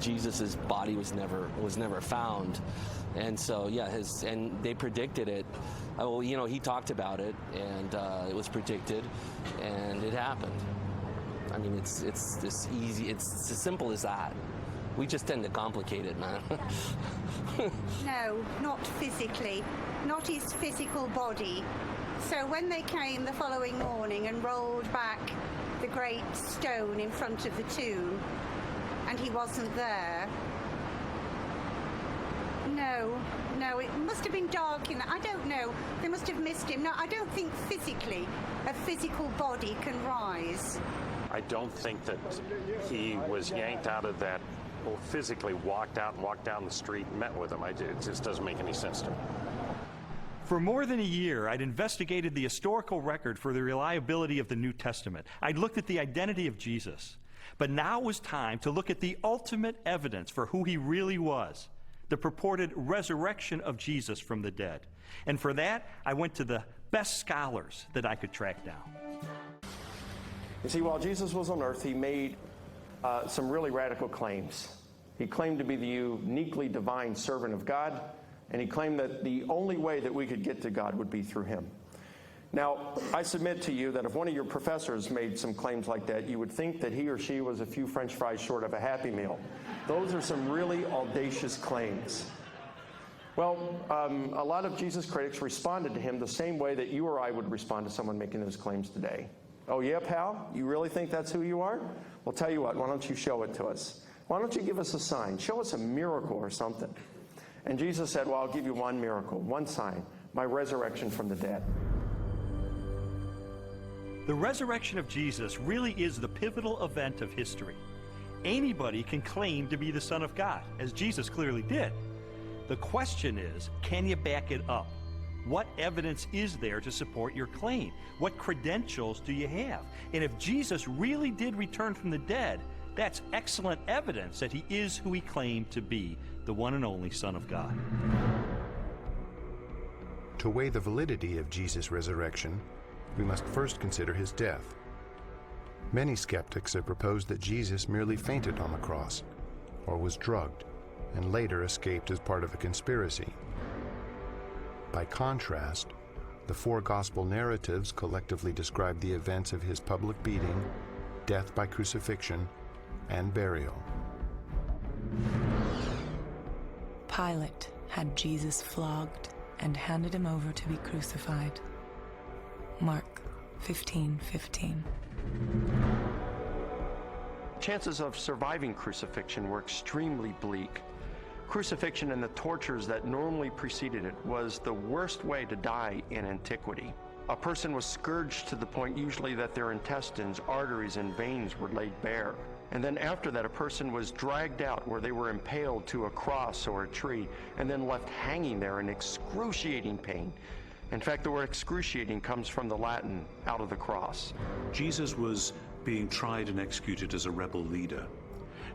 Jesus's body was never found, and so yeah, and they predicted it. Well, you know, he talked about it, and it was predicted, and it happened. I mean, it's this easy. It's as simple as that. We just tend to complicate it, man. No, not physically, not his physical body. So when they came the following morning and rolled back the great stone in front of the tomb, and he wasn't there, no, it must have been dark in there. I don't know. They must have missed him. No, I don't think physically a physical body can rise. I don't think that he was yanked out of that, or physically walked out and walked down the street and met with him. It just doesn't make any sense to me. For more than a year, I'd investigated the historical record for the reliability of the New Testament. I'd looked at the identity of Jesus. But now was time to look at the ultimate evidence for who he really was, the purported resurrection of Jesus from the dead. And for that, I went to the best scholars that I could track down. You see, while Jesus was on earth, he made some really radical claims. He claimed to be the uniquely divine servant of God, and he claimed that the only way that we could get to God would be through him. Now, I submit to you that if one of your professors made some claims like that, you would think that he or she was a few French fries short of a Happy Meal. Those are some really audacious claims. Well, a lot of Jesus critics responded to him the same way that you or I would respond to someone making those claims today. Oh yeah, pal? You really think that's who you are? Well, tell you what, why don't you show it to us? Why don't you give us a sign? Show us a miracle or something. And Jesus said, well, I'll give you one miracle, one sign, my resurrection from the dead. The resurrection of Jesus really is the pivotal event of history. Anybody can claim to be the Son of God, as Jesus clearly did. The question is, can you back it up? What evidence is there to support your claim? What credentials do you have? And if Jesus really did return from the dead, that's excellent evidence that he is who he claimed to be, the one and only Son of God. To weigh the validity of Jesus' resurrection, we must first consider his death. Many skeptics have proposed that Jesus merely fainted on the cross, or was drugged, and later escaped as part of a conspiracy. By contrast, the four gospel narratives collectively describe the events of his public beating, death by crucifixion, and burial. Pilate had Jesus flogged and handed him over to be crucified. Mark 15:15. Chances of surviving crucifixion were extremely bleak. Crucifixion and the tortures that normally preceded it was the worst way to die in antiquity. A person was scourged to the point usually that their intestines, arteries, and veins were laid bare. And then after that, a person was dragged out where they were impaled to a cross or a tree and then left hanging there in excruciating pain. In fact, the word excruciating comes from the Latin, out of the cross. Jesus was being tried and executed as a rebel leader.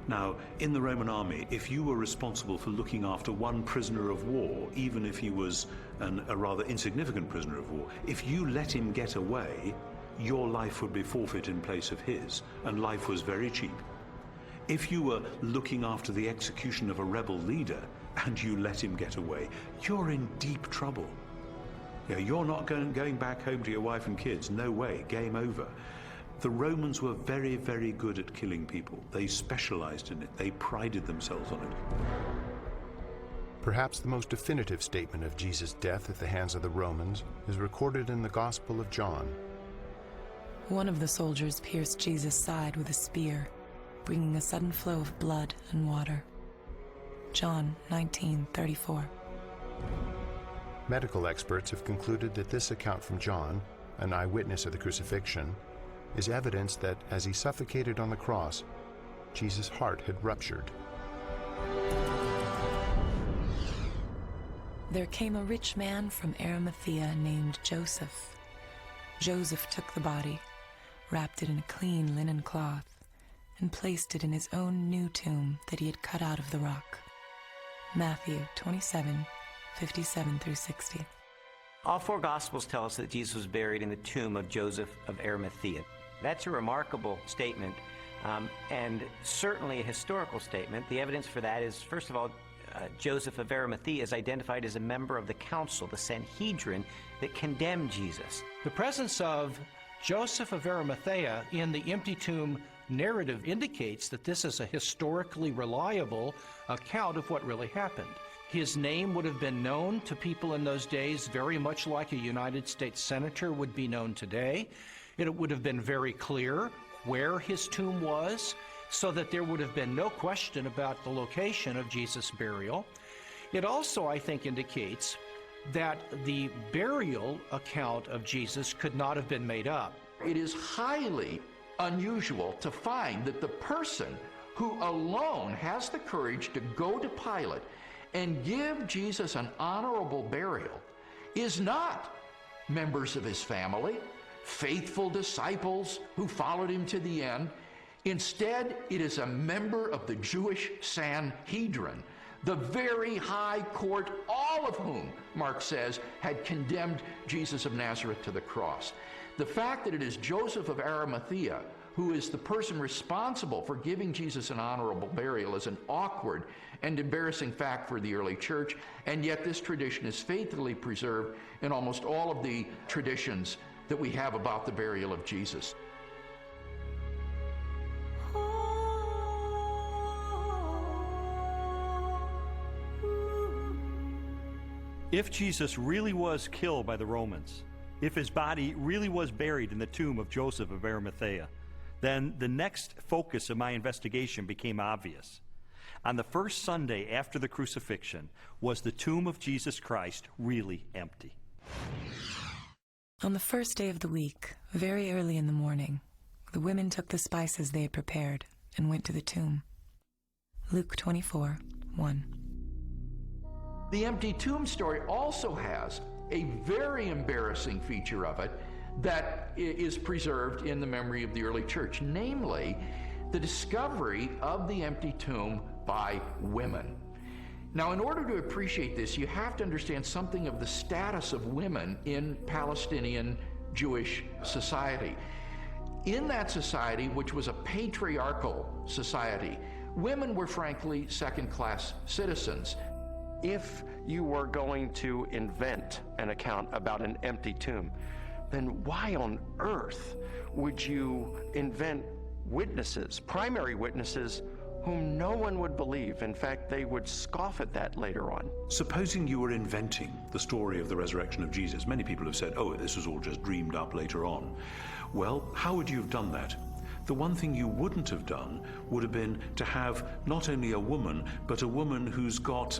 Now, in the Roman army, if you were responsible for looking after one prisoner of war, even if he was a rather insignificant prisoner of war, if you let him get away, your life would be forfeit in place of his, and life was very cheap. If you were looking after the execution of a rebel leader and you let him get away, you're in deep trouble. Yeah, you're not going back home to your wife and kids. No way, game over. The Romans were very, very good at killing people. They specialized in it. They prided themselves on it. Perhaps the most definitive statement of Jesus' death at the hands of the Romans is recorded in the Gospel of John. One of the soldiers pierced Jesus' side with a spear, bringing a sudden flow of blood and water. John 19:34. Medical experts have concluded that this account from John, an eyewitness of the crucifixion, is evidence that as he suffocated on the cross, Jesus' heart had ruptured. There came a rich man from Arimathea named Joseph. Joseph took the body, wrapped it in a clean linen cloth, and placed it in his own new tomb that he had cut out of the rock. Matthew 27:57-60. All four Gospels tell us that Jesus was buried in the tomb of Joseph of Arimathea. That's a remarkable statement and certainly a historical statement. The evidence for that is, first of all, Joseph of Arimathea is identified as a member of the council, the Sanhedrin, that condemned Jesus. The presence of Joseph of Arimathea in the empty tomb narrative indicates that this is a historically reliable account of what really happened. His name would have been known to people in those days very much like a United States senator would be known today. It would have been very clear where his tomb was, so that there would have been no question about the location of Jesus' burial. It also, I think, indicates that the burial account of Jesus could not have been made up. It is highly unusual to find that the person who alone has the courage to go to Pilate and give Jesus an honorable burial is not members of his family, faithful disciples who followed him to the end. Instead, it is a member of the Jewish Sanhedrin, the very high court, all of whom, Mark says, had condemned Jesus of Nazareth to the cross. The fact that it is Joseph of Arimathea who is the person responsible for giving Jesus an honorable burial is an awkward and embarrassing fact for the early church, and yet this tradition is faithfully preserved in almost all of the traditions that we have about the burial of Jesus. If Jesus really was killed by the Romans, if his body really was buried in the tomb of Joseph of Arimathea, then the next focus of my investigation became obvious. On the first Sunday after the crucifixion, was the tomb of Jesus Christ really empty? On the first day of the week, very early in the morning, the women took the spices they had prepared and went to the tomb. Luke 24:1. The empty tomb story also has a very embarrassing feature of it that is preserved in the memory of the early church, namely the discovery of the empty tomb by women. Now, in order to appreciate this, you have to understand something of the status of women in Palestinian Jewish society. In that society, which was a patriarchal society, women were frankly second-class citizens. If you were going to invent an account about an empty tomb, then why on earth would you invent witnesses, primary witnesses, whom no one would believe? In fact, they would scoff at that later on. Supposing you were inventing the story of the resurrection of Jesus, many people have said, oh, this was all just dreamed up later on. Well, how would you have done that? The one thing you wouldn't have done would have been to have not only a woman, but a woman who's got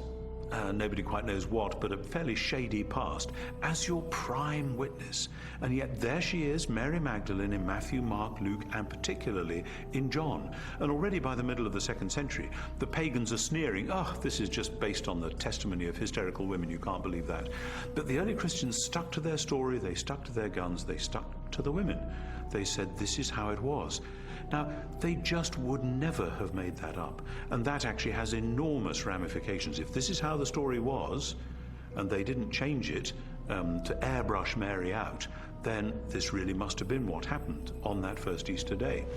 nobody quite knows what, but a fairly shady past, as your prime witness. And yet there she is, Mary Magdalene, in Matthew, Mark, Luke, and particularly in John. And already by the middle of the 2nd century, the pagans are sneering, oh, this is just based on the testimony of hysterical women, you can't believe that. But the early Christians stuck to their story, they stuck to their guns, they stuck to the women. They said, this is how it was. Now, they just would never have made that up, and that actually has enormous ramifications. If this is how the story was, and they didn't change it to airbrush Mary out, then this really must have been what happened on that first Easter day.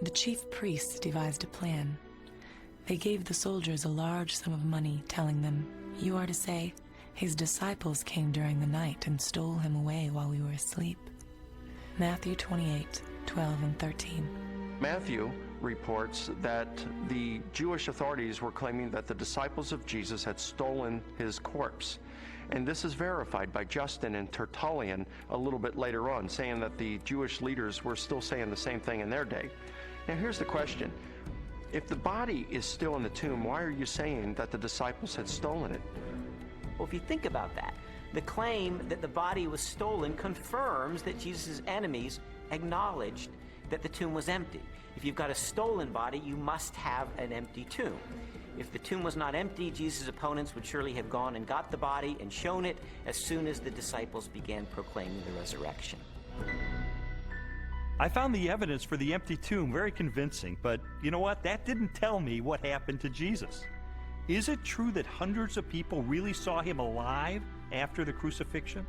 The chief priests devised a plan. They gave the soldiers a large sum of money, telling them, "You are to say, his disciples came during the night and stole him away while we were asleep." Matthew 28:12 and 13. Matthew reports that the Jewish authorities were claiming that the disciples of Jesus had stolen his corpse. And this is verified by Justin and Tertullian a little bit later on, saying that the Jewish leaders were still saying the same thing in their day. Now here's the question. If the body is still in the tomb, why are you saying that the disciples had stolen it? Well, if you think about that, the claim that the body was stolen confirms that Jesus' enemies acknowledged that the tomb was empty. If you've got a stolen body, you must have an empty tomb. If the tomb was not empty, Jesus' opponents would surely have gone and got the body and shown it as soon as the disciples began proclaiming the resurrection. I found the evidence for the empty tomb very convincing, but you know what? That didn't tell me what happened to Jesus. Is it true that hundreds of people really saw him alive after the crucifixion?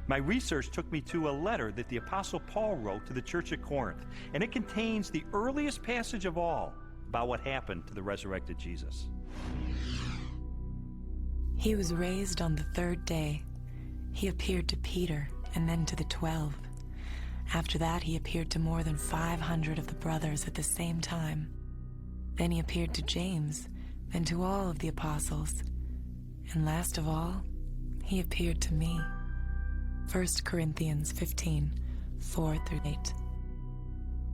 My research took me to a letter that the Apostle Paul wrote to the church at Corinth, and it contains the earliest passage of all about what happened to the resurrected Jesus. He was raised on the third day. He appeared to Peter and then to the 12. After that, he appeared to more than 500 of the brothers at the same time. Then he appeared to James, then to all of the apostles. And last of all, he appeared to me. 1 Corinthians 15, 4-8.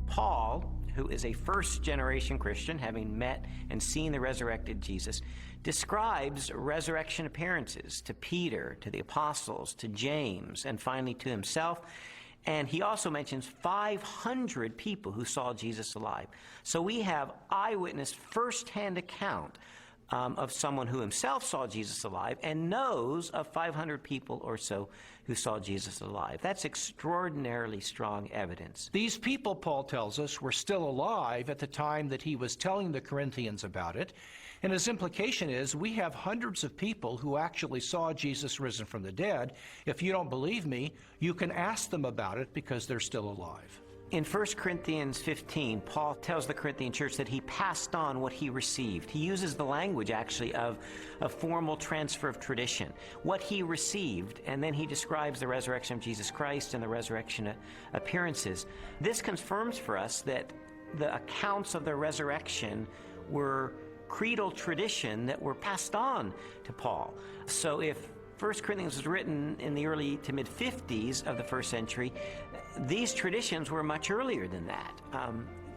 Paul, who is a first-generation Christian, having met and seen the resurrected Jesus, describes resurrection appearances to Peter, to the apostles, to James, and finally to himself. And he also mentions 500 people who saw Jesus alive. So we have eyewitness first-hand account of someone who himself saw Jesus alive and knows of 500 people or so who saw Jesus alive. That's extraordinarily strong evidence. These people, Paul tells us, were still alive at the time that he was telling the Corinthians about it. And his implication is we have hundreds of people who actually saw Jesus risen from the dead. If you don't believe me, you can ask them about it because they're still alive. In 1 Corinthians 15, Paul tells the Corinthian church that he passed on what he received. He uses the language, actually, of a formal transfer of tradition. What he received, and then he describes the resurrection of Jesus Christ and the resurrection appearances. This confirms for us that the accounts of the resurrection were creedal tradition that were passed on to Paul. So if 1 Corinthians was written in the early to mid-50s of the first century, these traditions were much earlier than that,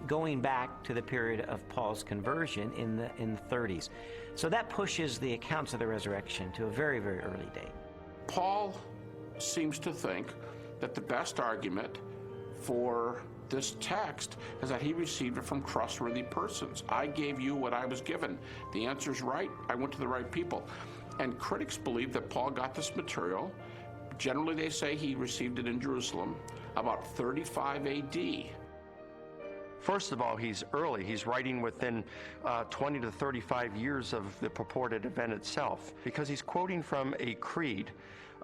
going back to the period of Paul's conversion in the 30s. So that pushes the accounts of the resurrection to a very, very early date. Paul seems to think that the best argument for this text is that he received it from trustworthy persons. I gave you what I was given. The answer's right. I went to the right people. And critics believe that Paul got this material. Generally, they say he received it in Jerusalem about 35 AD. First of all, he's early. He's writing within 20 to 35 years of the purported event itself, because he's quoting from a creed,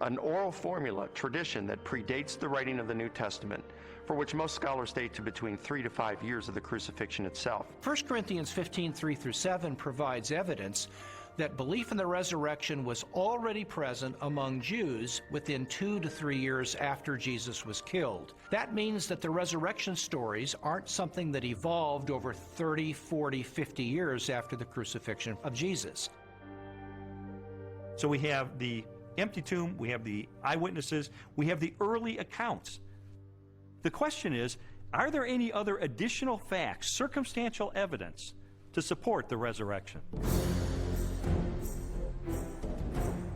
an oral formula, tradition that predates the writing of the New Testament, for which most scholars date to between 3 to 5 years of the crucifixion itself. 1 Corinthians 15, 3-7 provides evidence that belief in the resurrection was already present among Jews within 2 to 3 years after Jesus was killed. That means that the resurrection stories aren't something that evolved over 30, 40, 50 years after the crucifixion of Jesus. So we have the empty tomb, we have the eyewitnesses, we have the early accounts. The question is, are there any other additional facts, circumstantial evidence, to support the resurrection?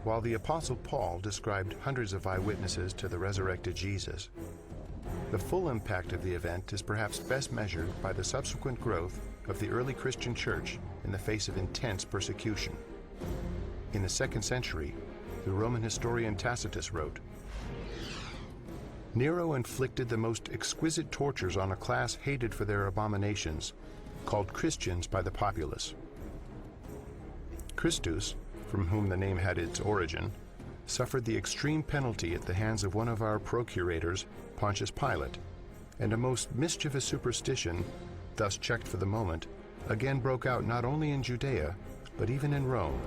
While the Apostle Paul described hundreds of eyewitnesses to the resurrected Jesus, the full impact of the event is perhaps best measured by the subsequent growth of the early Christian church in the face of intense persecution. In the 2nd century, the Roman historian Tacitus wrote, "Nero inflicted the most exquisite tortures on a class hated for their abominations, called Christians by the populace. Christus, from whom the name had its origin, suffered the extreme penalty at the hands of one of our procurators, Pontius Pilate, and a most mischievous superstition, thus checked for the moment, again broke out not only in Judea, but even in Rome."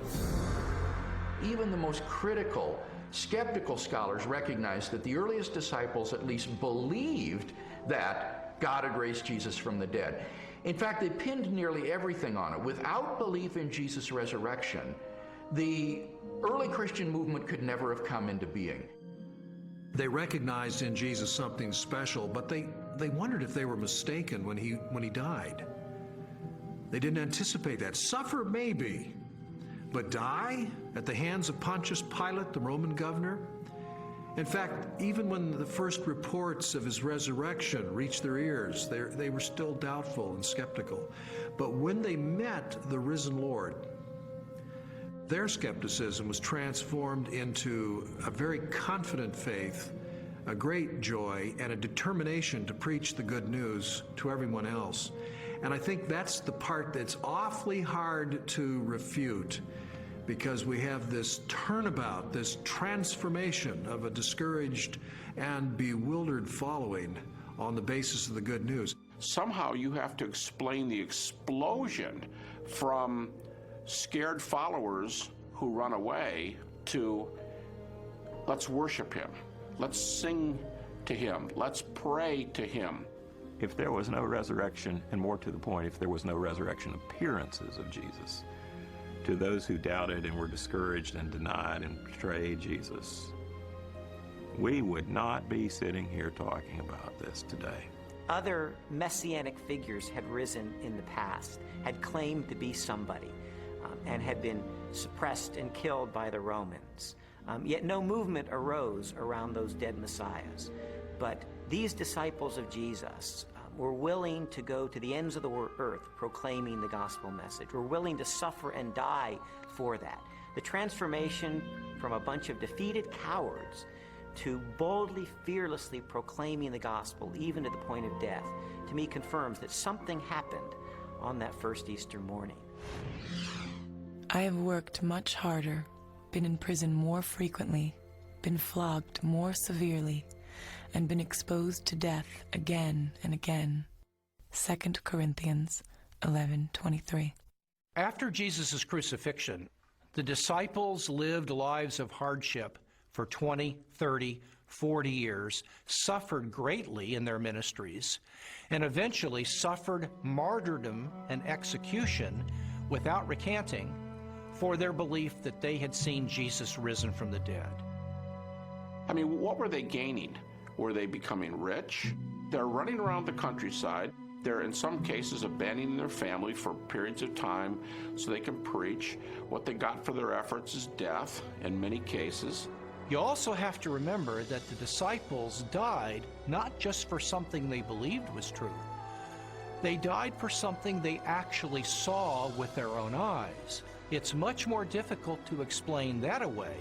Even the most critical, skeptical scholars recognize that the earliest disciples at least believed that God had raised Jesus from the dead. In fact, they pinned nearly everything on it. Without belief in Jesus' resurrection, the early Christian movement could never have come into being. They recognized in Jesus something special, but they wondered if they were mistaken when he died. They didn't anticipate that. Suffer maybe, but die at the hands of Pontius Pilate, the Roman governor? In fact, even when the first reports of his resurrection reached their ears, they were still doubtful and skeptical. But when they met the risen Lord, their skepticism was transformed into a very confident faith, a great joy, and a determination to preach the good news to everyone else. And I think that's the part that's awfully hard to refute. because we have this turnabout, this transformation of a discouraged and bewildered following on the basis of the good news. Somehow you have to explain the explosion from scared followers who run away to let's worship him, let's sing to him, let's pray to him. If there was no resurrection, and more to the point, if there was no resurrection appearances of Jesus, to those who doubted and were discouraged and denied and betrayed Jesus, we would not be sitting here talking about this today. Other messianic figures had risen in the past, had claimed to be somebody, and had been suppressed and killed by the Romans. Yet no movement arose around those dead messiahs. But these disciples of Jesus were willing to go to the ends of the earth proclaiming the gospel message, were willing to suffer and die for that. The transformation from a bunch of defeated cowards to boldly, fearlessly proclaiming the gospel, even to the point of death, to me confirms that something happened on that first Easter morning. I have worked much harder, been in prison more frequently, been flogged more severely, and been exposed to death again and again. 2 Corinthians 11:23. After Jesus' crucifixion, the disciples lived lives of hardship for 20, 30, 40 years, suffered greatly in their ministries, and eventually suffered martyrdom and execution without recanting for their belief that they had seen Jesus risen from the dead. I mean, what were they gaining? Were they becoming rich? They're running around the countryside. They're, in some cases, abandoning their family for periods of time so they can preach. What they got for their efforts is death, in many cases. You also have to remember that the disciples died not just for something they believed was true. They died for something they actually saw with their own eyes. It's much more difficult to explain that away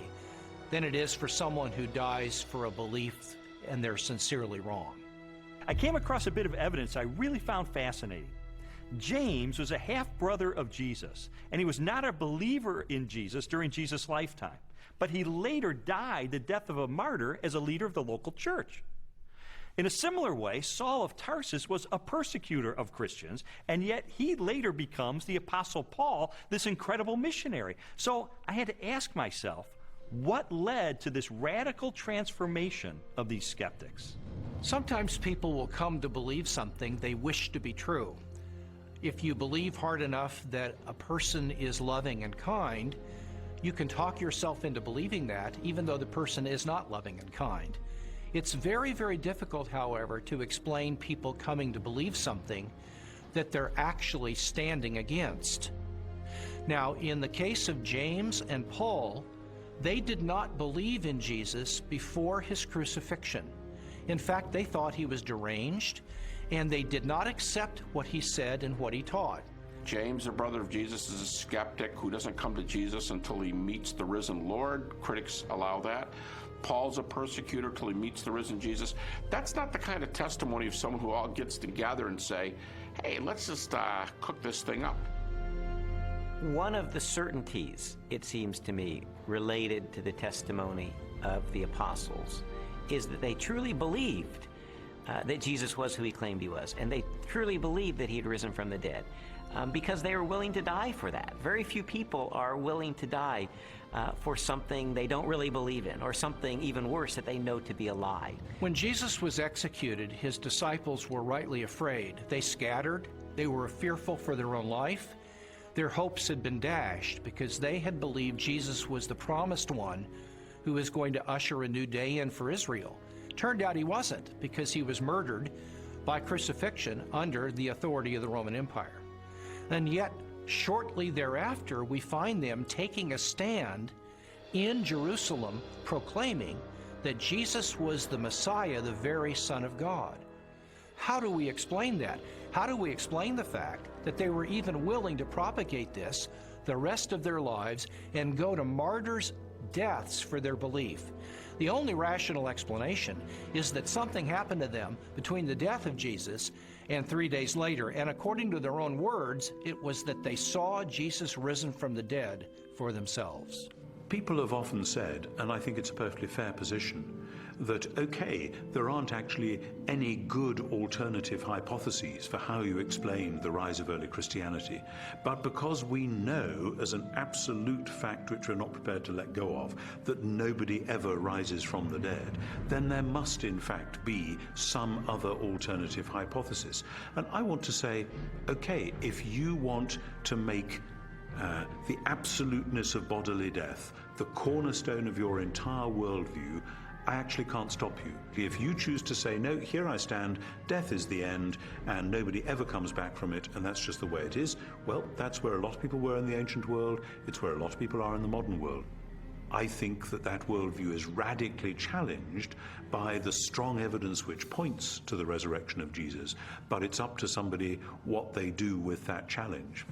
than it is for someone who dies for a belief and they're sincerely wrong. I came across a bit of evidence I really found fascinating. James was a half-brother of Jesus, and he was not a believer in Jesus during Jesus' lifetime, but he later died the death of a martyr as a leader of the local church. In a similar way, Saul of Tarsus was a persecutor of Christians, and yet he later becomes the Apostle Paul, this incredible missionary. So I had to ask myself, what led to this radical transformation of these skeptics? Sometimes people will come to believe something they wish to be true. If you believe hard enough that a person is loving and kind, you can talk yourself into believing that, even though the person is not loving and kind. It's very, very difficult, however, to explain people coming to believe something that they're actually standing against. Now, in the case of James and Paul, they did not believe in Jesus before his crucifixion. In fact, they thought he was deranged, and they did not accept what he said and what he taught. James, a brother of Jesus, is a skeptic who doesn't come to Jesus until he meets the risen Lord. Critics allow that. Paul's a persecutor till he meets the risen Jesus. That's not the kind of testimony of someone who all gets together and say, hey, let's just cook this thing up. One of the certainties, it seems to me, related to the testimony of the apostles is that they truly believed that Jesus was who he claimed he was, and they truly believed that he had risen from the dead because they were willing to die for that. Very few people are willing to die for something they don't really believe in, or something even worse that they know to be a lie. When Jesus was executed, his disciples were rightly afraid. They scattered. They were fearful for their own life. Their hopes had been dashed because they had believed Jesus was the promised one who was going to usher a new day in for Israel. Turned out he wasn't, because he was murdered by crucifixion under the authority of the Roman Empire. And yet, shortly thereafter, we find them taking a stand in Jerusalem, proclaiming that Jesus was the Messiah, the very Son of God. How do we explain that? How do we explain the fact that they were even willing to propagate this the rest of their lives and go to martyrs' deaths for their belief? The only rational explanation is that something happened to them between the death of Jesus and 3 days later. And according to their own words, it was that they saw Jesus risen from the dead for themselves. People have often said, and I think it's a perfectly fair position, that, okay, there aren't actually any good alternative hypotheses for how you explain the rise of early Christianity, but because we know as an absolute fact which we're not prepared to let go of, that nobody ever rises from the dead, then there must in fact be some other alternative hypothesis. And I want to say, okay, if you want to make the absoluteness of bodily death the cornerstone of your entire worldview, I actually can't stop you. If you choose to say, no, here I stand, death is the end, and nobody ever comes back from it, and that's just the way it is, well, that's where a lot of people were in the ancient world. It's where a lot of people are in the modern world. I think that that worldview is radically challenged by the strong evidence which points to the resurrection of Jesus, but it's up to somebody what they do with that challenge.